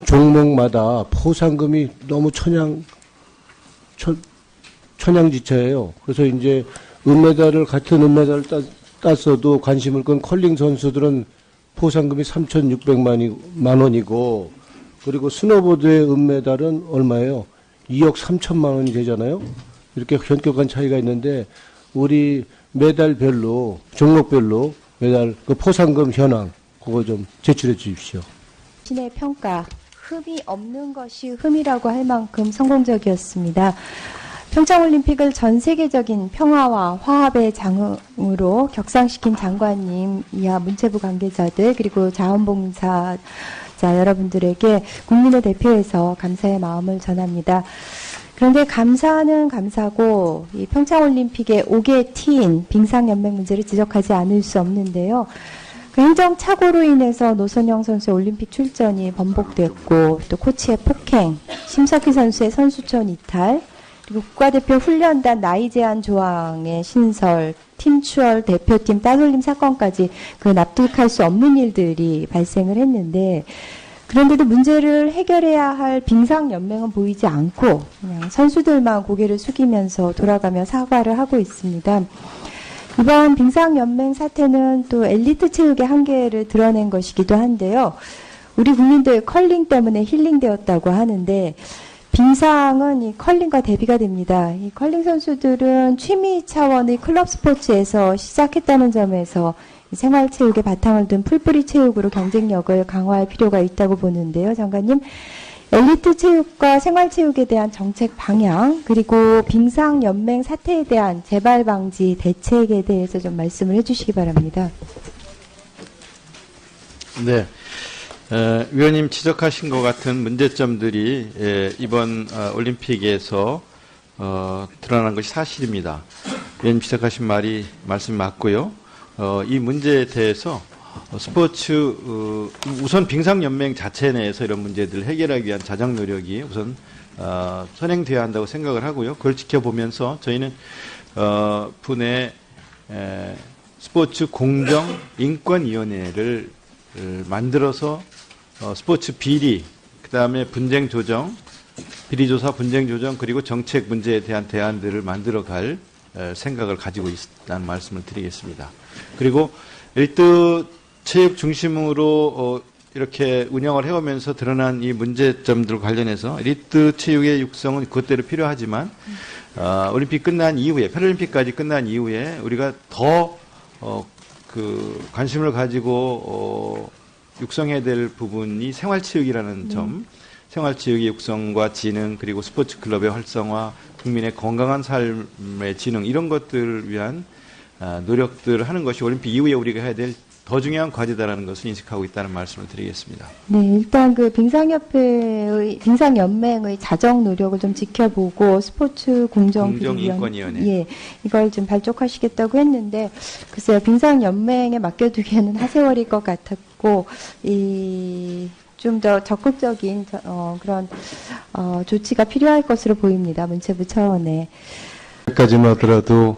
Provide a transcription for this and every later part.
종목마다 포상금이 너무 천양지차예요. 그래서 이제 같은 은메달을 땄어도 관심을 끈 컬링 선수들은 포상금이 3,600만 원이고, 그리고 스노보드의 은메달은 얼마예요? 2억 3천만 원이 되잖아요. 이렇게 현격한 차이가 있는데, 우리 메달별로, 종목별로 메달, 그 포상금 현황, 그거 좀 제출해 주십시오. 신의 평가, 흠이 없는 것이 흠이라고 할 만큼 성공적이었습니다. 평창올림픽을 전 세계적인 평화와 화합의 장으로 격상시킨 장관님 이하 문체부 관계자들 그리고 자원봉사자 여러분들에게 국민을 대표해서 감사의 마음을 전합니다. 그런데 감사는 감사고 이 평창올림픽의 5개 티인 빙상연맹 문제를 지적하지 않을 수 없는데요. 그 행정착오로 인해서 노선영 선수의 올림픽 출전이 번복됐고 또 코치의 폭행, 심석희 선수의 선수촌 이탈, 그리고 국가대표 훈련단 나이 제한 조항의 신설, 팀 추월 대표팀 따돌림 사건까지 그 납득할 수 없는 일들이 발생을 했는데, 그런데도 문제를 해결해야 할 빙상연맹은 보이지 않고 그냥 선수들만 고개를 숙이면서 돌아가며 사과를 하고 있습니다. 이번 빙상연맹 사태는 또 엘리트 체육의 한계를 드러낸 것이기도 한데요. 우리 국민들 컬링 때문에 힐링되었다고 하는데 빙상은 이 컬링과 대비가 됩니다. 이 컬링 선수들은 취미 차원의 클럽 스포츠에서 시작했다는 점에서 생활체육의 바탕을 둔 풀뿌리 체육으로 경쟁력을 강화할 필요가 있다고 보는데요. 장관님, 엘리트 체육과 생활체육에 대한 정책 방향, 그리고 빙상연맹 사태에 대한 재발 방지 대책에 대해서 좀 말씀을 해주시기 바랍니다. 네. 위원님 지적하신 것 같은 문제점들이 이번 올림픽에서 드러난 것이 사실입니다. 위원님 지적하신 말씀이 맞고요. 이 문제에 대해서 우선 빙상연맹 자체 내에서 이런 문제들을 해결하기 위한 자정 노력이 우선 선행되어야 한다고 생각을 하고요. 그걸 지켜보면서 저희는 분의 스포츠 공정 인권위원회를 만들어서 스포츠 비리, 그 다음에 분쟁 조정, 비리조사, 분쟁 조정, 그리고 정책 문제에 대한 대안들을 만들어갈 생각을 가지고 있다는 말씀을 드리겠습니다. 그리고 일드 체육 중심으로 이렇게 운영을 해오면서 드러난 이 문제점들 관련해서 엘리트 체육의 육성은 그것대로 필요하지만 올림픽 끝난 이후에, 패럴림픽까지 끝난 이후에 우리가 더 관심을 가지고 육성해야 될 부분이 생활체육이라는 점, 생활체육의 육성과 진흥, 그리고 스포츠 클럽의 활성화, 국민의 건강한 삶의 진흥, 이런 것들을 위한 노력들을 하는 것이 올림픽 이후에 우리가 해야 될 더 중요한 과제다라는 것을 인식하고 있다는 말씀을 드리겠습니다. 네, 일단 그 빙상연맹의 자정 노력을 좀 지켜보고 스포츠 공정인권위원회, 예, 이걸 좀 발족하시겠다고 했는데 글쎄요, 빙상연맹에 맡겨두기에는 하세월일 것 같았고 좀 더 적극적인 그런 조치가 필요할 것으로 보입니다. 문체부 차원에. 여기까지만 하더라도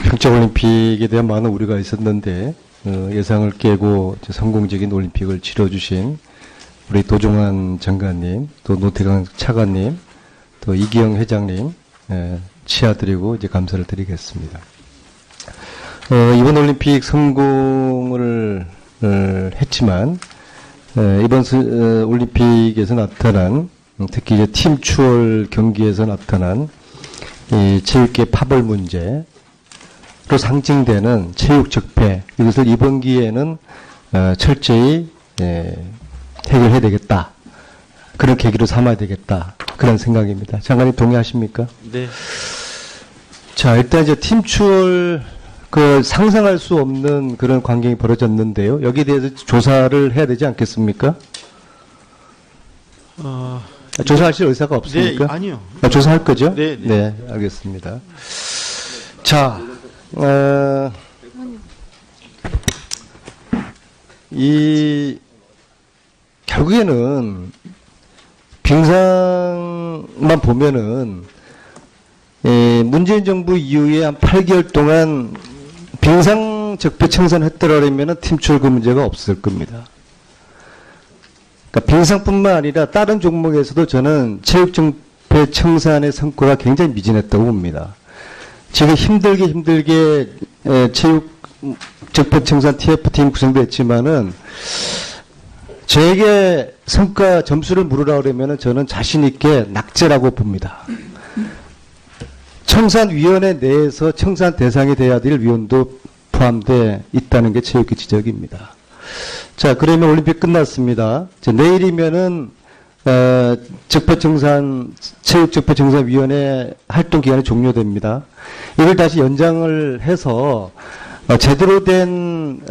평창올림픽에 대한 많은 우려가 있었는데 예상을 깨고 성공적인 올림픽을 치러주신 우리 도종환 장관님, 또 노태강 차관님, 또 이기영 회장님 치아드리고 이제 감사를 드리겠습니다. 이번 올림픽 성공을 했지만 이번 올림픽에서 나타난 특히 이제 팀 추월 경기에서 나타난 이 체육계 파벌 문제, 로 상징되는 체육 적폐, 이것을 이번 기회에는 철저히 해결해야 되겠다. 그런 계기로 삼아야 되겠다. 그런 생각입니다. 장관님 동의하십니까? 네. 자, 일단 이제 팀 추월 상상할 수 없는 그런 광경이 벌어졌는데요. 여기에 대해서 조사를 해야 되지 않겠습니까? 조사하실 의사가 없습니까? 네, 아니요. 조사할 거죠? 네, 네. 네, 알겠습니다. 자, 결국에는 빙상만 보면은 문재인 정부 이후에 한 8개월 동안 빙상 적폐 청산했더라면은 팀 추월 그 문제가 없을 겁니다. 그러니까 빙상뿐만 아니라 다른 종목에서도 저는 체육정폐 청산의 성과가 굉장히 미진했다고 봅니다. 지금 힘들게 체육정폐 청산 TF팀 구성됐지만은 저에게 성과 점수를 물으라 그러면은 저는 자신 있게 낙제라고 봅니다. 청산위원회 내에서 청산 대상이 돼야 될 위원도 포함되어 있다는 게 체육계 지적입니다. 자, 그러면 올림픽 끝났습니다. 자, 내일이면은 체육적폐청산위원회 활동 기간이 종료됩니다. 이걸 다시 연장을 해서 제대로 된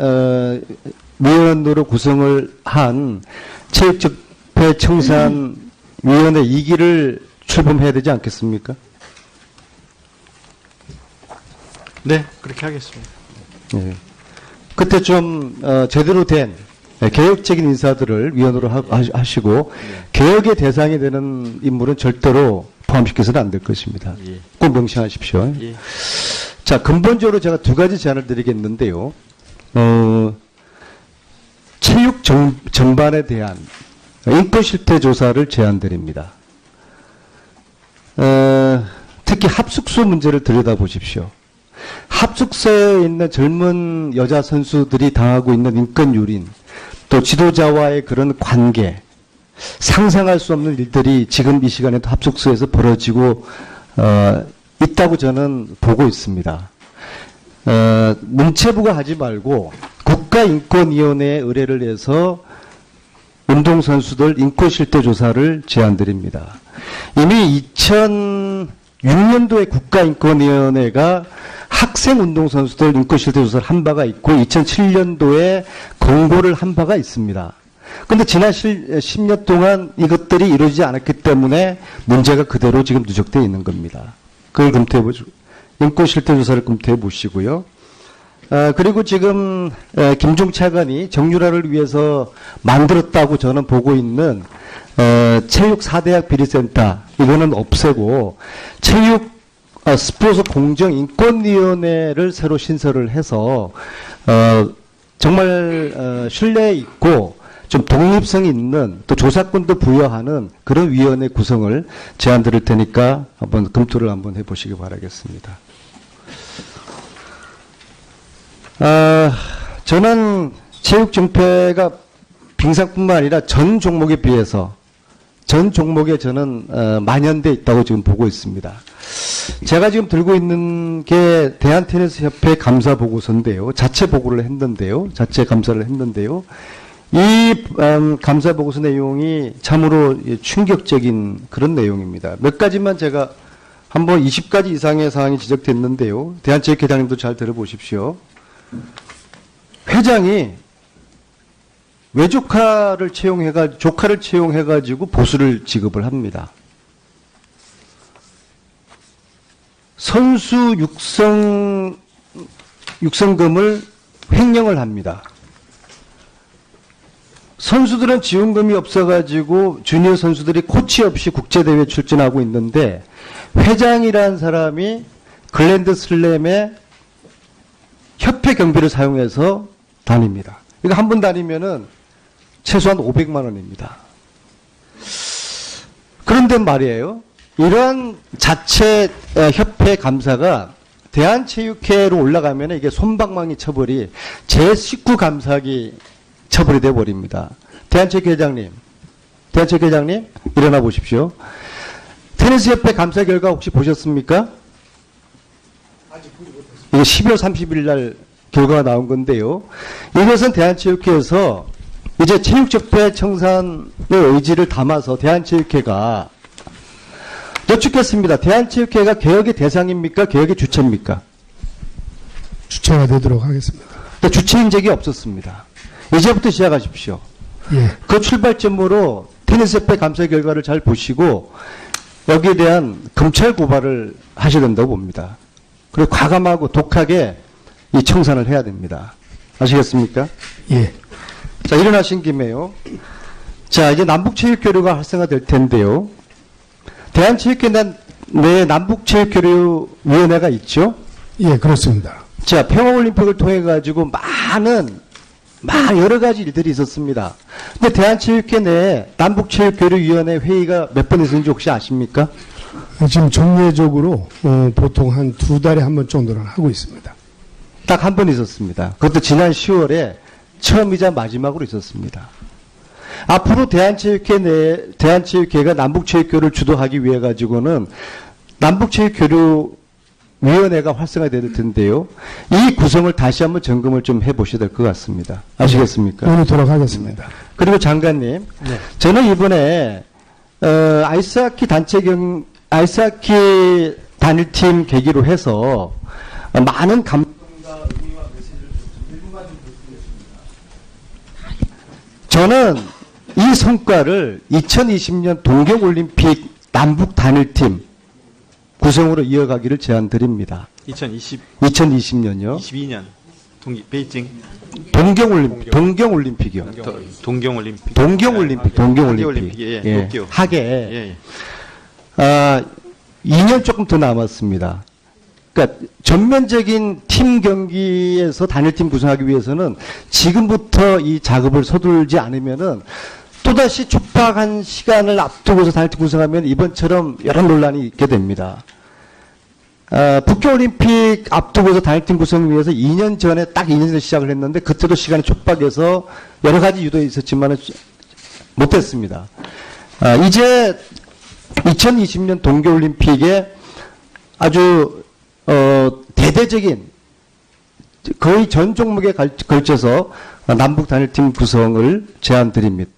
위원으로 구성을 한 체육적폐청산위원회 2기를 출범해야 되지 않겠습니까? 네, 그렇게 하겠습니다. 예. 그때 좀 제대로 된 개혁적인 인사들을 위원으로 하시고 개혁의 대상이 되는 인물은 절대로 포함시켜서는 안 될 것입니다. 예. 꼭 명심하십시오. 예. 자, 근본적으로 제가 두 가지 제안을 드리겠는데요. 체육 전반에 대한 인권 실태 조사를 제안드립니다. 특히 합숙소 문제를 들여다보십시오. 합숙소에 있는 젊은 여자 선수들이 당하고 있는 인권 유린, 또 지도자와의 그런 관계, 상상할 수 없는 일들이 지금 이 시간에도 합숙소에서 벌어지고 있다고 저는 보고 있습니다. 문체부가 하지 말고 국가인권위원회에 의뢰를 해서 운동선수들 인권실태 조사를 제안드립니다. 이미 2006년도에 국가인권위원회가 학생운동선수들 인권실태 조사를 한 바가 있고 2007년도에 공고를 한 바가 있습니다. 그런데 지난 10년 동안 이것들이 이루어지지 않았기 때문에 문제가 그대로 지금 누적되어 있는 겁니다. 그걸 검토해보죠. 인권실태 조사를 검토해 보시고요. 그리고 지금 김종 차관이 정유라를 위해서 만들었다고 저는 보고 있는 체육 4대학 비리센터 이거는 없애고 체육 스포츠 공정인권위원회를 새로 신설을 해서 정말 신뢰 있고 좀 독립성 있는 또 조사권도 부여하는 그런 위원회 구성을 제안 드릴 테니까 한번 검토를 한번 해보시기 바라겠습니다. 저는 체육 정폐가 빙상뿐만 아니라 전 종목에 비해서 전 종목에 저는 만연돼 있다고 지금 보고 있습니다. 제가 지금 들고 있는 게 대한테니스협회 감사 보고서인데요. 자체 보고를 했는데요. 자체 감사를 했는데요. 이 감사 보고서 내용이 참으로 충격적인 그런 내용입니다. 몇 가지만 제가 한번 20가지 이상의 사항이 지적됐는데요. 대한체육회장님도 잘 들어보십시오. 회장이 외조카를 조카를 채용해가지고 보수를 지급을 합니다. 선수 육성금을 횡령을 합니다. 선수들은 지원금이 없어가지고 주니어 선수들이 코치 없이 국제대회 출전하고 있는데 회장이라는 사람이 글랜드 슬램의 협회 경비를 사용해서 다닙니다. 이거 한 번 다니면은 최소한 500만 원입니다. 그런데 말이에요. 이러한 자체 협회 감사가 대한체육회로 올라가면 이게 솜방망이 처벌이 제19 감사기 처벌이 되어 버립니다. 대한체육회장님 일어나 보십시오. 테니스협회 감사 결과 혹시 보셨습니까? 이게 12월 30일 날 결과가 나온 건데요. 이것은 대한체육회에서 이제 체육적폐 청산의 의지를 담아서 대한체육회가 여쭙겠습니다. 대한체육회가 개혁의 대상입니까? 개혁의 주체입니까? 주체가 되도록 하겠습니다. 주체인 적이 없었습니다. 이제부터 시작하십시오. 예. 그 출발점으로 테니스협회 감사 결과를 잘 보시고 여기에 대한 검찰 고발을 하셔야 된다고 봅니다. 그리고 과감하고 독하게 이 청산을 해야 됩니다. 아시겠습니까? 예. 자, 일어나신 김에요. 자, 이제 남북체육교류가 활성화될 텐데요. 대한체육회 내 남북체육교류위원회가 있죠? 예, 그렇습니다. 자, 평화올림픽을 통해 가지고 많은 여러 가지 일들이 있었습니다. 근데 대한체육회 내에 남북체육교류위원회 회의가 몇 번 있었는지 혹시 아십니까? 지금 정례적으로 보통 한 2달에 한 번 정도는 하고 있습니다. 딱 한 번 있었습니다. 그것도 지난 10월에 처음이자 마지막으로 있었습니다. 앞으로 대한체육회가 남북체육교류를 주도하기 위해 가지고는 남북체육교류위원회가 활성화될 텐데요. 이 구성을 다시 한번 점검을 좀 해보셔야 될 것 같습니다. 아시겠습니까? 오늘 돌아가겠습니다. 그리고 장관님, 저는 이번에 아이스하키 단일팀 계기로 해서 많은 감동과 의미와 메시지를 좀 일부만 좀 드리겠습니다. 저는 이 성과를 2020년 동경올림픽 남북 단일팀 구성으로 이어가기를 제안드립니다. 2020년요? 2020년요. 22년 베이징 동경올림픽이요. 동경올림픽. 동경올림픽. 예, 도쿄. 하계. 예. 2년 조금 더 남았습니다. 그러니까 전면적인 팀 경기에서 단일팀 구성하기 위해서는 지금부터 이 작업을 서둘지 않으면은 또다시 촉박한 시간을 앞두고서 단일팀 구성하면 이번처럼 여러 논란이 있게 됩니다. 북경올림픽 앞두고서 단일팀 구성을 위해서 2년 전에 딱 2년 전에 시작을 했는데 그때도 시간이 촉박해서 여러 가지 유도가 있었지만 못했습니다. 이제 2020년 동계올림픽에 아주 대대적인 거의 전 종목에 걸쳐서 남북 단일팀 구성을 제안드립니다.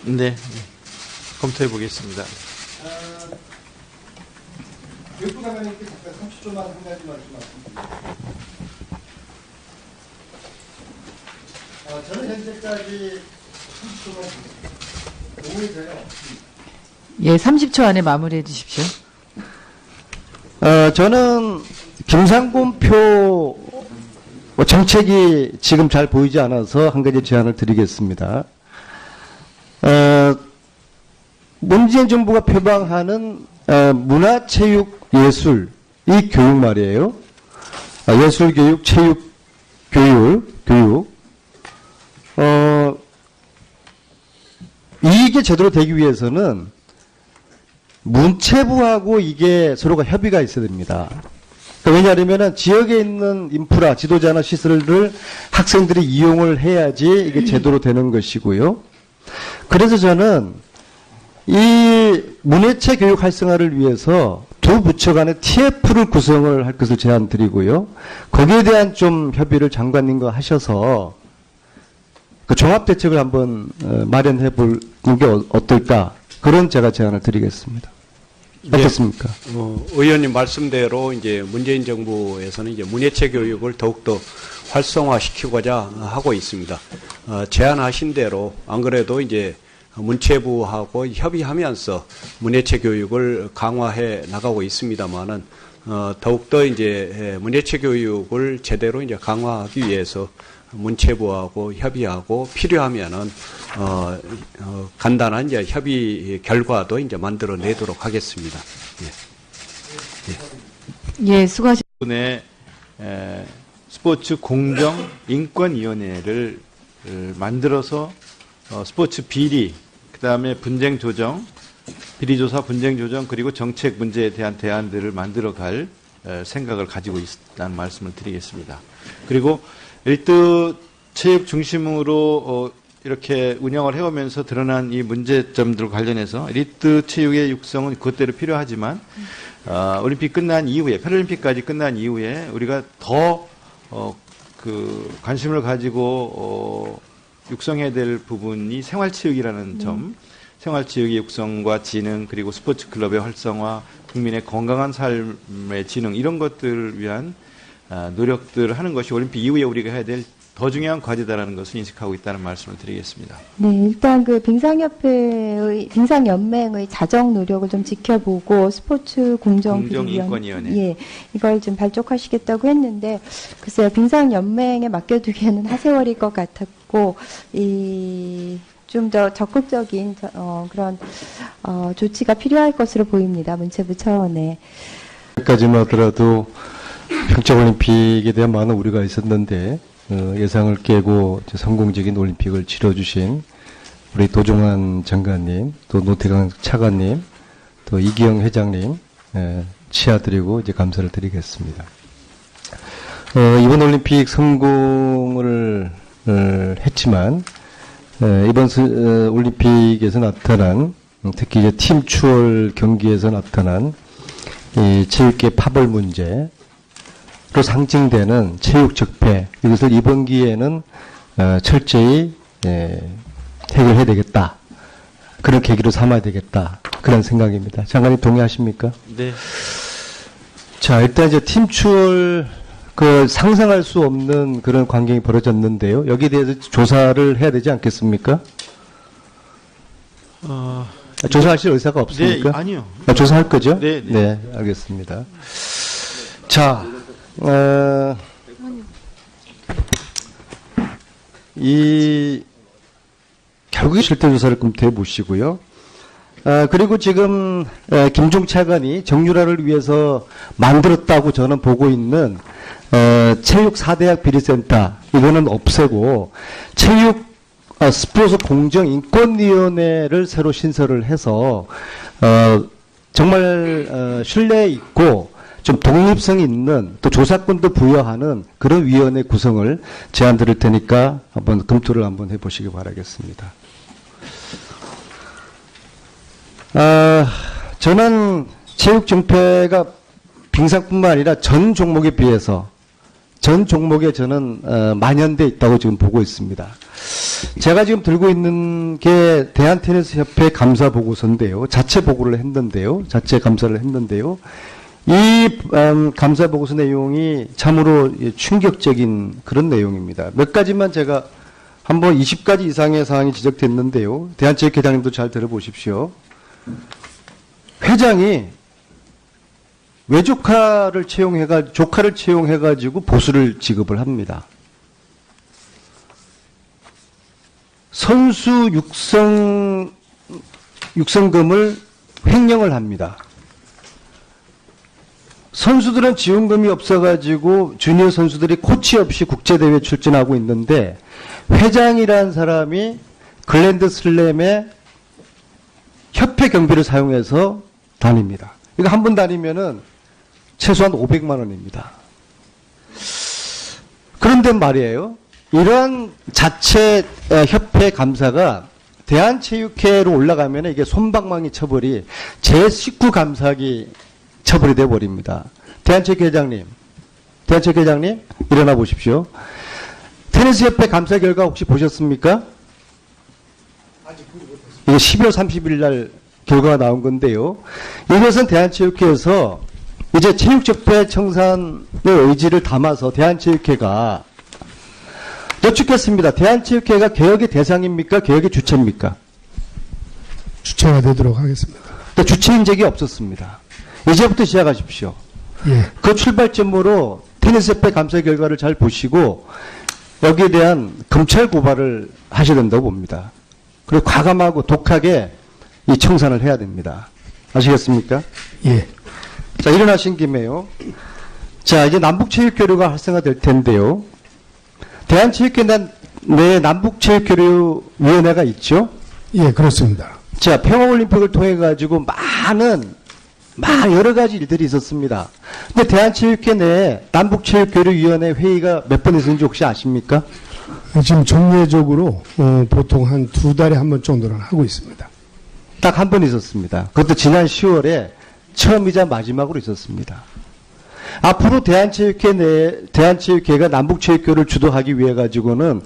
네. 검토해 보겠습니다. 교육부 장관님께 잠깐 30초만 한 가지 말씀드립니다. 저는 현재까지 30초만 드리겠습니다. 예, 30초 안에 마무리해 주십시오. 저는 김상곤표 정책이 지금 잘 보이지 않아서 한 가지 제안을 드리겠습니다. 문재인 정부가 표방하는 문화체육 예술 이 교육 말이에요. 예술교육, 체육교육. 이게 제대로 되기 위해서는 문체부하고 이게 서로가 협의가 있어야 됩니다. 왜냐하면 지역에 있는 인프라, 지도자나 시설을 학생들이 이용을 해야지 이게 제대로 되는 것이고요. 그래서 저는 이 문예체 교육 활성화를 위해서 두 부처 간의 TF를 구성을 할 것을 제안드리고요. 거기에 대한 좀 협의를 장관님과 하셔서 그 종합대책을 한번 마련해 보는 게 어떨까. 그런 제가 제안을 드리겠습니다. 어떻습니까? 의원님 말씀대로 이제 문재인 정부에서는 이제 문예체 교육을 더욱더 활성화시키고자 하고 있습니다. 제안하신 대로 안 그래도 이제 문체부하고 협의하면서 문예체 교육을 강화해 나가고 있습니다만은 더욱더 이제 문예체 교육을 제대로 이제 강화하기 위해서 문체부하고 협의하고 필요하면은 간단한 이제 협의 결과도 이제 만들어내도록 하겠습니다. 예, 수고하셨습니다. 분의 스포츠 공정 인권위원회를 만들어서 스포츠 비리, 그다음에 분쟁 조정, 비리 조사, 분쟁 조정 그리고 정책 문제에 대한 대안들을 만들어갈 생각을 가지고 있다는 말씀을 드리겠습니다. 그리고 엘리트 체육 중심으로 이렇게 운영을 해오면서 드러난 이 문제점들 관련해서 엘리트 체육의 육성은 그것대로 필요하지만 올림픽 끝난 이후에 패럴림픽까지 끝난 이후에 우리가 더 관심을 가지고 육성해야 될 부분이 생활체육이라는 점, 생활체육의 육성과 진흥 그리고 스포츠 클럽의 활성화, 국민의 건강한 삶의 진흥 이런 것들을 위한 노력들을 하는 것이 올림픽 이후에 우리가 해야 될 더 중요한 과제다라는 것을 인식하고 있다는 말씀을 드리겠습니다. 네, 일단 그 빙상연맹의 자정 노력을 좀 지켜보고 스포츠 공정인권위원회. 예, 이걸 좀 발족하시겠다고 했는데 글쎄요, 빙상연맹에 맡겨두기에는 하세월일 것 같았고 좀 더 적극적인 그런 조치가 필요할 것으로 보입니다. 문체부 차원에. 여기까지만 하더라도 평창올림픽에 대한 많은 우려가 있었는데 예상을 깨고 이제 성공적인 올림픽을 치러주신 우리 도종환 장관님, 또 노태강 차관님, 또 이기영 회장님 치아드리고 이제 감사를 드리겠습니다. 이번 올림픽 성공을 했지만 이번 올림픽에서 나타난 특히 이제 팀 추월 경기에서 나타난 이 체육계 파벌 문제로 상징되는 체육 적폐, 이것을 이번 기회에는 철저히 해결해야 되겠다. 그런 계기로 삼아야 되겠다. 그런 생각입니다. 장관님 동의하십니까? 네. 자, 일단 이제 팀 추월 상상할 수 없는 그런 광경이 벌어졌는데요. 여기에 대해서 조사를 해야 되지 않겠습니까? 조사하실 의사가 없습니까? 네, 아니요. 조사할 거죠? 네, 네. 네, 알겠습니다. 자, 결국에 실태조사를 검토해 보시고요. 그리고 지금 김종 차관이 정유라를 위해서 만들었다고 저는 보고 있는 체육 4대학 비리센터, 이거는 없애고 체육 스포츠 공정인권위원회를 새로 신설을 해서 정말 신뢰 있고 좀 독립성 있는, 또 조사권도 부여하는 그런 위원회 구성을 제안 드릴 테니까 한번 검토를 한번 해보시기 바라겠습니다. 저는 체육 정폐가 빙상뿐만 아니라 전 종목에 비해서 전 종목에 저는 만연돼 있다고 지금 보고 있습니다. 제가 지금 들고 있는 게 대한테니스협회 감사 보고서인데요. 자체 보고를 했는데요. 자체 감사를 했는데요. 이 감사 보고서 내용이 참으로 충격적인 그런 내용입니다. 몇 가지만 제가 한번 20가지 이상의 사항이 지적됐는데요. 대한체육회장님도 잘 들어보십시오. 회장이 외조카를 채용해가지고 보수를 지급을 합니다. 선수 육성금을 횡령을 합니다. 선수들은 지원금이 없어가지고 주니어 선수들이 코치 없이 국제대회 출전하고 있는데 회장이라는 사람이 글랜드 슬램의 협회 경비를 사용해서 다닙니다. 이거 한 번 다니면은 최소한 500만 원입니다. 그런데 말이에요. 이러한 자체 협회 감사가 대한체육회로 올라가면 이게 솜방망이 처벌이 제19 감사기 처벌이 되어 버립니다. 대한체육회장님 일어나 보십시오. 테니스협회 감사 결과 혹시 보셨습니까? 이게 12월 30일 날 결과가 나온 건데요. 이것은 대한체육회에서 이제 체육적폐 청산의 의지를 담아서 대한체육회가 여쭙겠습니다. 대한체육회가 개혁의 대상입니까? 개혁의 주체입니까? 주체가 되도록 하겠습니다. 근데 주체인 적이 없었습니다. 이제부터 시작하십시오. 예. 그 출발점으로 테니스협회 감사 결과를 잘 보시고 여기에 대한 검찰 고발을 하셔야 된다고 봅니다. 그리고 과감하고 독하게 이 청산을 해야 됩니다. 아시겠습니까? 예. 자, 일어나신 김에요. 자, 이제 남북체육교류가 활성화될 텐데요. 대한체육회 내 남북체육교류위원회가 있죠? 예, 그렇습니다. 자, 평화올림픽을 통해 가지고 여러 가지 일들이 있었습니다. 근데 대한체육회 내에 남북체육교류위원회 회의가 몇 번 있었는지 혹시 아십니까? 지금 정례적으로 보통 한 2달에 한 번 정도는 하고 있습니다. 딱 한 번 있었습니다. 그것도 지난 10월에 처음이자 마지막으로 있었습니다. 앞으로 대한체육회가 남북체육교류를 주도하기 위해 가지고는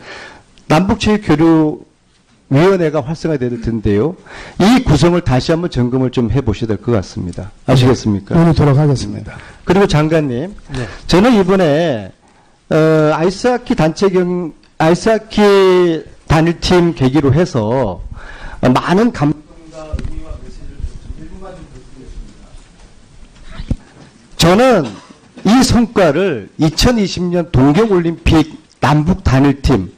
남북체육교류위원회가 활성화될 텐데요. 이 구성을 다시 한번 점검을 좀 해보셔야 될 것 같습니다. 아시겠습니까? 논의토록 하겠습니다. 그리고 장관님, 네. 저는 이번에 아이스하키 단일팀 계기로 해서 많은 감동과 의미와 메시지를 좀 1분만 좀 드리겠습니다. 저는 이 성과를 2020년 동경올림픽 남북 단일팀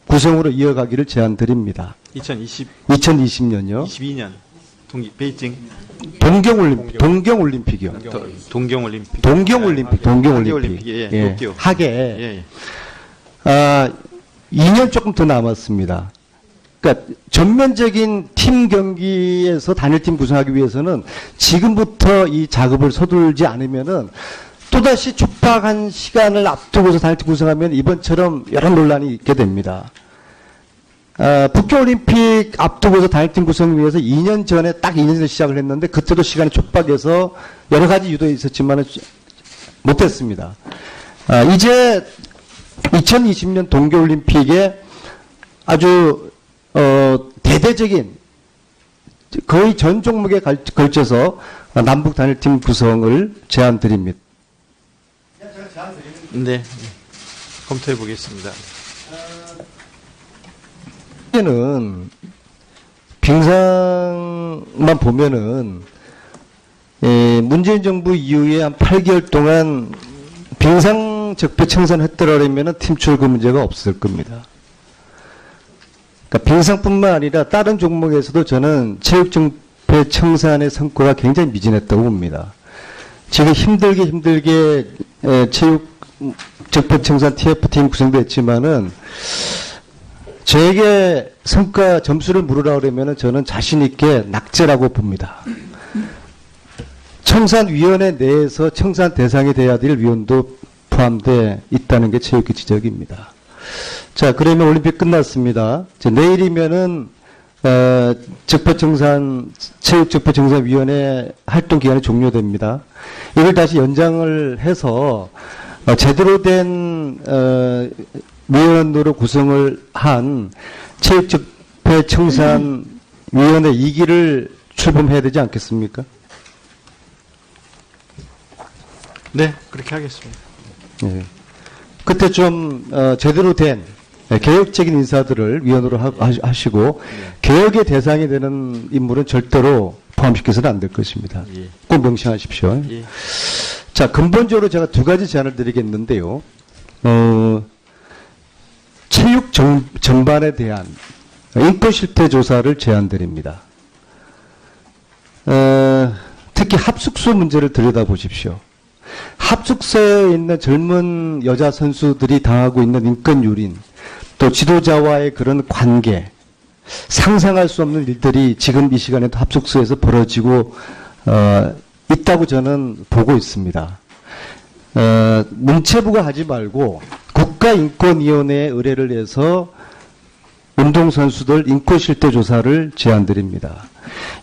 구성으로 이어가기를 제안드립니다. 2020년요? 22년 베이징 동경올림픽이요. 동경올림픽. 동경올림픽. 하계올림픽. 예, 도쿄. 하계. 예. 2년 조금 더 남았습니다. 그러니까 전면적인 팀 경기에서 단일팀 구성하기 위해서는 지금부터 이 작업을 서둘지 않으면은 또다시 촉박한 시간을 앞두고서 단일팀 구성하면 이번처럼 여러 논란이 있게 됩니다. 북경올림픽 앞두고서 단일팀 구성을 위해서 2년 전에 딱 2년 전에 시작을 했는데 그때도 시간이 촉박해서 여러 가지 유도 있었지만 못했습니다. 이제 2020년 동계올림픽에 아주 대대적인 거의 전 종목에 걸쳐서 남북 단일팀 구성을 제안드립니다. 네, 검토해 보겠습니다. 는 빙상만 보면은 문재인 정부 이후에 한 8개월 동안 빙상 적폐 청산했더라면은 팀출 그 문제가 없을 겁니다. 그러니까 빙상뿐만 아니라 다른 종목에서도 저는 체육 적폐 청산의 성과가 굉장히 미진했다고 봅니다. 지금 힘들게 체육 적폐 청산 TF팀 구성됐지만은 저에게 성과 점수를 물으라 그러면은 저는 자신 있게 낙제라고 봅니다. 청산위원회 내에서 청산 대상이 돼야 될 위원도 포함되어 있다는 게 체육계 지적입니다. 자, 그러면 올림픽 끝났습니다. 내일이면은 체육적폐청산위원회 활동 기간이 종료됩니다. 이걸 다시 연장을 해서 제대로 된 위원으로 구성을 한 체육적폐청산위원회 2기를 출범해야 되지 않겠습니까? 네, 그렇게 하겠습니다. 네. 그때 좀 제대로 된 개혁적인 인사들을 위원으로 하시고 개혁의 대상이 되는 인물은 절대로 포함시켜서는 안 될 것입니다. 예. 꼭 명심하십시오. 예. 자, 근본적으로 제가 두 가지 제안을 드리겠는데요. 체육 전반에 대한 인권 실태 조사를 제안드립니다. 특히 합숙소 문제를 들여다보십시오. 합숙소에 있는 젊은 여자 선수들이 당하고 있는 인권 유린, 또 지도자와의 그런 관계, 상상할 수 없는 일들이 지금 이 시간에도 합숙소에서 벌어지고 있다고 저는 보고 있습니다. 문체부가 하지 말고 국가인권위원회에 의뢰를 해서 운동선수들 인권실태조사를 제안드립니다.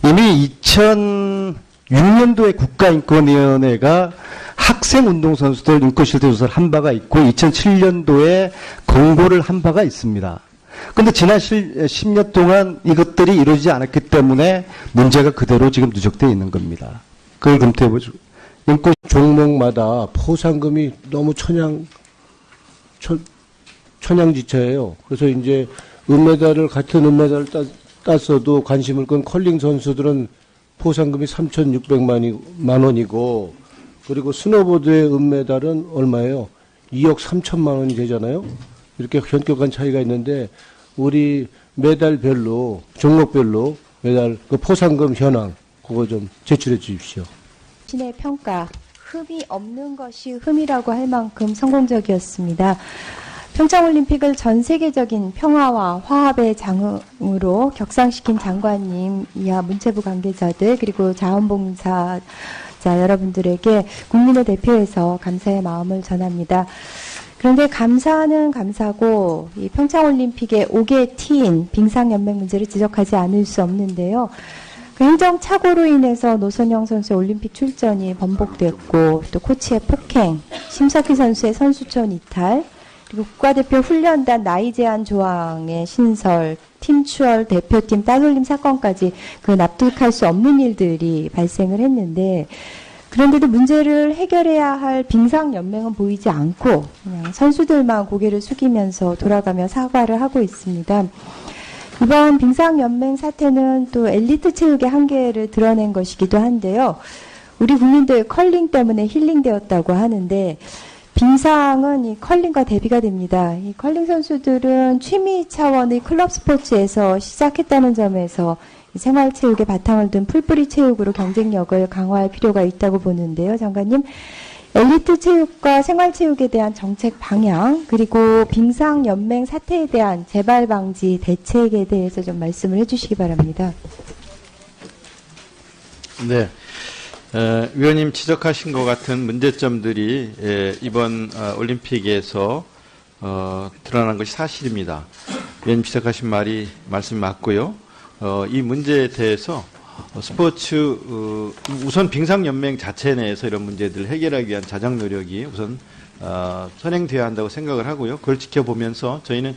이미 2006년도에 국가인권위원회가 학생 운동선수들 인권실태조사를 한 바가 있고 2007년도에 공고를 한 바가 있습니다. 그런데 지난 10년 동안 이것들이 이루어지지 않았기 때문에 문제가 그대로 지금 누적되어 있는 겁니다. 그걸 검토해보죠. 인권 종목마다 포상금이 너무 천양지차예요. 그래서 이제 같은 은메달을 땄어도 관심을 끈 컬링 선수들은 포상금이 3,600만 원이고, 그리고 스노보드의 은메달은 얼마예요? 2억 3천만 원이 되잖아요. 이렇게 현격한 차이가 있는데 우리 메달별로 종목별로 메달 그 포상금 현황 그거 좀 제출해 주십시오. 신의 평가, 흠이 없는 것이 흠이라고 할 만큼 성공적이었습니다. 평창올림픽을 전 세계적인 평화와 화합의 장으로 격상시킨 장관님, 이하 문체부 관계자들, 그리고 자원봉사자 여러분들에게 국민을 대표해서 감사의 마음을 전합니다. 그런데 감사는 감사고 이 평창올림픽의 5개 티인 빙상연맹 문제를 지적하지 않을 수 없는데요. 그 행정착오로 인해서 노선영 선수의 올림픽 출전이 번복됐고, 또 코치의 폭행, 심석희 선수의 선수촌 이탈, 그리고 국가대표 훈련단 나이 제한 조항의 신설, 팀 추월, 대표팀 따돌림 사건까지 그 납득할 수 없는 일들이 발생을 했는데, 그런데도 문제를 해결해야 할 빙상연맹은 보이지 않고 그냥 선수들만 고개를 숙이면서 돌아가며 사과를 하고 있습니다. 이번 빙상연맹 사태는 또 엘리트 체육의 한계를 드러낸 것이기도 한데요. 우리 국민들 컬링 때문에 힐링되었다고 하는데 빙상은 이 컬링과 대비가 됩니다. 이 컬링 선수들은 취미 차원의 클럽 스포츠에서 시작했다는 점에서 생활체육의 바탕을 둔 풀뿌리 체육으로 경쟁력을 강화할 필요가 있다고 보는데요. 장관님, 엘리트 체육과 생활체육에 대한 정책 방향, 그리고 빙상연맹 사태에 대한 재발 방지 대책에 대해서 좀 말씀을 해주시기 바랍니다. 네. 위원님 지적하신 것 같은 문제점들이 이번 올림픽에서 드러난 것이 사실입니다. 위원님 지적하신 말씀이 맞고요. 이 문제에 대해서 스포츠 우선 빙상연맹 자체 내에서 이런 문제들을 해결하기 위한 자정 노력이 우선 선행돼야 한다고 생각을 하고요. 그걸 지켜보면서 저희는